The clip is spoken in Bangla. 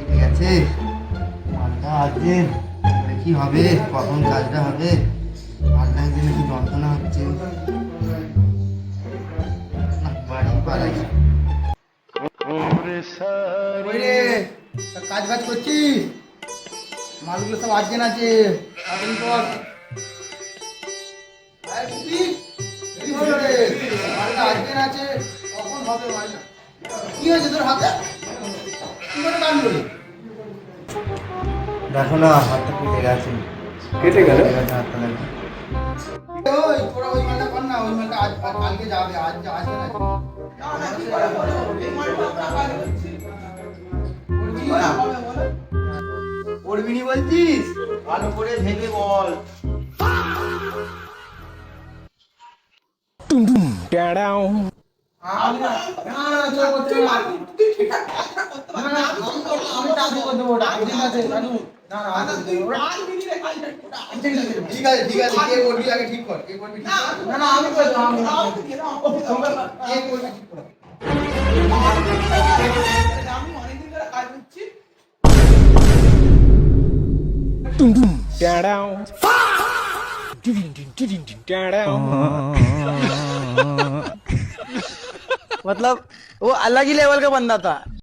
ঠিক আছে, মালটা আছে কি হবে, কখন কাজটা হবে, মালটা একদিন কি যন্ত্রণা হচ্ছে। বাড়ি পালাই কাজ বাজ করছিস, মালগুলো সব আর্জেন্ট আছে, তাড়াতাড়ি কর। কি হলো রে, মালটা আর্জেন্ট আছে, কখন হবে মালটা? কি হয়েছে তোর হাতে, কি করে কাটলো? দেখো না, হাতটা কেটে গেছে। কেটে গেল? হাতটা দেখো। ওই তোরা ওই মালটা কর না, ওই মালটা আজ কালকে যাবে, আজ আসবে না। করবি নি বলছিস, ভালো করে ভেবে বল। ঠিক আছে ঠিক আছে, কে করবি আগে ঠিক কর, কে করবি ঠিক কর। না না আমি করবো, কে করবি ঠিক কর। আমি অনেকদিন ধরে কাজ করছি। मतलब वो अलग ही लेवल का बंदा था।